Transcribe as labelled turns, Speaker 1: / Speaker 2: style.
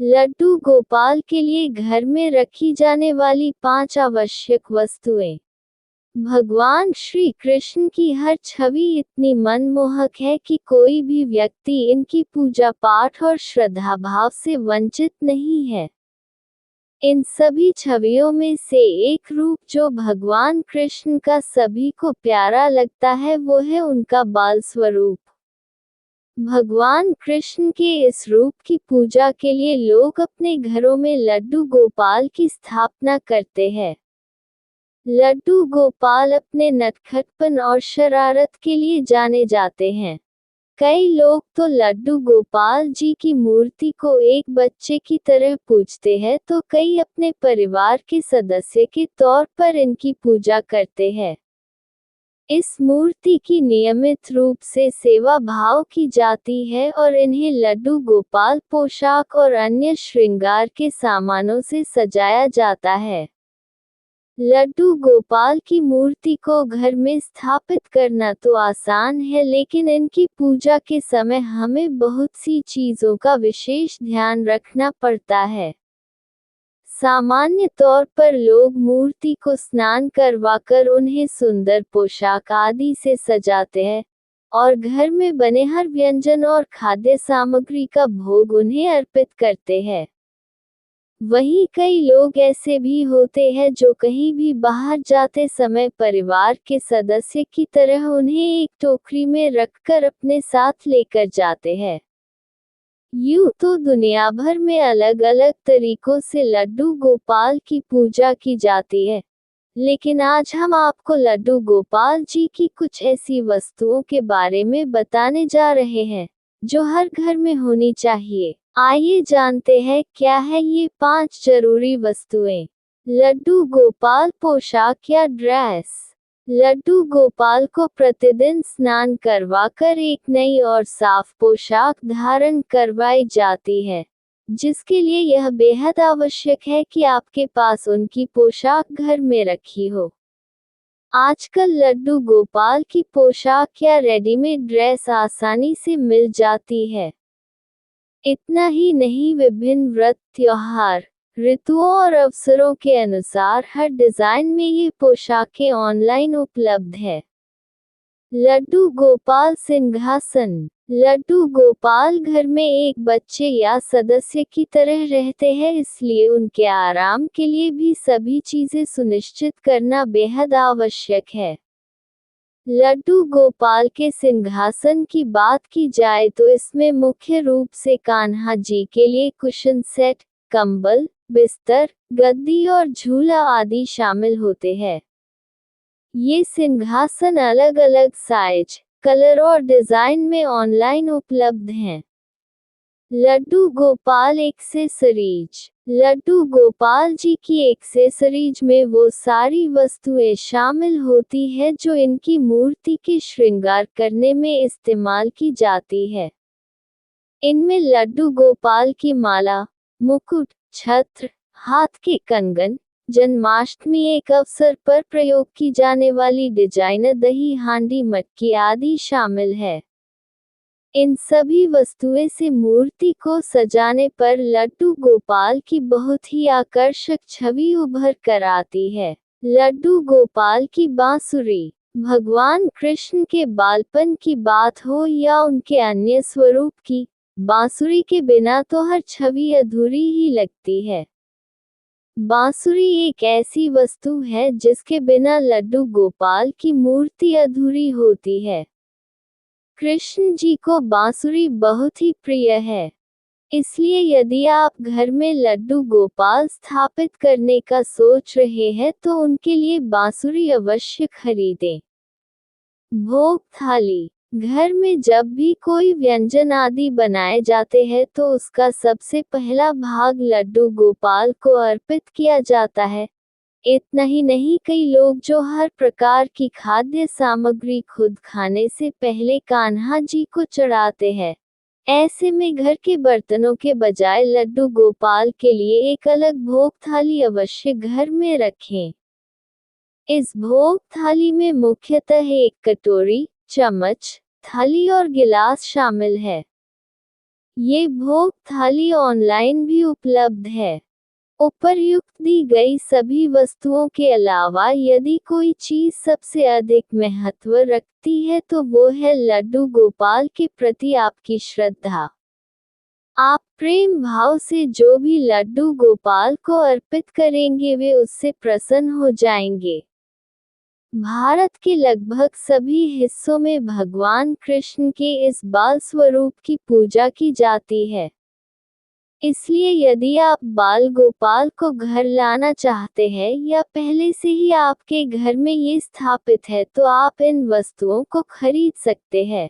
Speaker 1: लड्डू गोपाल के लिए घर में रखी जाने वाली 5 आवश्यक वस्तुएं। भगवान श्री कृष्ण की हर छवि इतनी मनमोहक है कि कोई भी व्यक्ति इनकी पूजा पाठ और श्रद्धा भाव से वंचित नहीं है। इन सभी छवियों में से एक रूप जो भगवान कृष्ण का सभी को प्यारा लगता है वो है उनका बाल स्वरूप। भगवान कृष्ण के इस रूप की पूजा के लिए लोग अपने घरों में लड्डू गोपाल की स्थापना करते हैं। लड्डू गोपाल अपने नटखटपन और शरारत के लिए जाने जाते हैं। कई लोग तो लड्डू गोपाल जी की मूर्ति को एक बच्चे की तरह पूजते हैं तो कई अपने परिवार के सदस्य के तौर पर इनकी पूजा करते हैं। इस मूर्ति की नियमित रूप से सेवा भाव की जाती है और इन्हें लड्डू गोपाल पोशाक और अन्य श्रृंगार के सामानों से सजाया जाता है। लड्डू गोपाल की मूर्ति को घर में स्थापित करना तो आसान है, लेकिन इनकी पूजा के समय हमें बहुत सी चीजों का विशेष ध्यान रखना पड़ता है। सामान्य तौर पर लोग मूर्ति को स्नान करवाकर उन्हें सुंदर पोशाक आदि से सजाते हैं और घर में बने हर व्यंजन और खाद्य सामग्री का भोग उन्हें अर्पित करते हैं। वहीं कई लोग ऐसे भी होते हैं जो कहीं भी बाहर जाते समय परिवार के सदस्य की तरह उन्हें एक टोकरी में रखकर अपने साथ लेकर जाते हैं। यूं तो दुनिया भर में अलग अलग तरीकों से लड्डू गोपाल की पूजा की जाती है, लेकिन आज हम आपको लड्डू गोपाल जी की कुछ ऐसी वस्तुओं के बारे में बताने जा रहे हैं जो हर घर में होनी चाहिए। आइए जानते हैं क्या है ये 5 जरूरी वस्तुएं। लड्डू गोपाल पोशाक या ड्रेस। लड्डू गोपाल को प्रतिदिन स्नान करवाकर एक नई और साफ पोशाक धारण करवाई जाती है, जिसके लिए यह बेहद आवश्यक है कि आपके पास उनकी पोशाक घर में रखी हो। आजकल लड्डू गोपाल की पोशाक या रेडीमेड ड्रेस आसानी से मिल जाती है। इतना ही नहीं, विभिन्न व्रत, त्योहार, ऋतुओं और अवसरों के अनुसार हर डिजाइन में ये पोशाकें ऑनलाइन उपलब्ध है। लड्डू गोपाल सिंहासन। लड्डू गोपाल घर में एक बच्चे या सदस्य की तरह रहते हैं, इसलिए उनके आराम के लिए भी सभी चीजें सुनिश्चित करना बेहद आवश्यक है। लड्डू गोपाल के सिंहासन की बात की जाए तो इसमें मुख्य रूप से कान्हा जी के लिए कुशन सेट, कंबल, बिस्तर, गद्दी और झूला आदि शामिल होते हैं। ये सिंहासन अलग अलग साइज, कलर और डिजाइन में ऑनलाइन उपलब्ध हैं। लड्डू गोपाल एक्सेसरीज। लड्डू गोपाल जी की एक्सेसरीज में वो सारी वस्तुएं शामिल होती है जो इनकी मूर्ति के श्रृंगार करने में इस्तेमाल की जाती है। इनमें लड्डू गोपाल की माला, मुकुट, छत्र, हाथ के कंगन, जन्माष्टमी एक अवसर पर प्रयोग की जाने वाली डिजाइनर दही हांडी मटकी आदि शामिल है। इन सभी वस्तुएं से मूर्ति को सजाने पर लड्डू गोपाल की बहुत ही आकर्षक छवि उभर कर आती है। लड्डू गोपाल की बांसुरी। भगवान कृष्ण के बालपन की बात हो या उनके अन्य स्वरूप की, बांसुरी के बिना तो हर छवि अधूरी ही लगती है। बांसुरी एक ऐसी वस्तु है जिसके बिना लड्डू गोपाल की मूर्ति अधूरी होती है। कृष्ण जी को बांसुरी बहुत ही प्रिय है, इसलिए यदि आप घर में लड्डू गोपाल स्थापित करने का सोच रहे हैं तो उनके लिए बांसुरी अवश्य खरीदें। भोग थाली। घर में जब भी कोई व्यंजन आदि बनाए जाते हैं तो उसका सबसे पहला भाग लड्डू गोपाल को अर्पित किया जाता है। इतना ही नहीं, कई लोग जो हर प्रकार की खाद्य सामग्री खुद खाने से पहले कान्हा जी को चढ़ाते हैं। ऐसे में घर के बर्तनों के बजाय लड्डू गोपाल के लिए एक अलग भोग थाली अवश्य घर में रखें। इस भोग थाली में मुख्यतः एक कटोरी, चम्मच, थाली और गिलास शामिल है। ये भोग थाली ऑनलाइन भी उपलब्ध है। उपर्युक्त दी गई सभी वस्तुओं के अलावा यदि कोई चीज सबसे अधिक महत्व रखती है तो वो है लड्डू गोपाल के प्रति आपकी श्रद्धा। आप प्रेम भाव से जो भी लड्डू गोपाल को अर्पित करेंगे वे उससे प्रसन्न हो जाएंगे। भारत के लगभग सभी हिस्सों में भगवान कृष्ण के इस बाल स्वरूप की पूजा की जाती है। इसलिए यदि आप बाल गोपाल को घर लाना चाहते हैं या पहले से ही आपके घर में ये स्थापित है तो आप इन वस्तुओं को खरीद सकते हैं।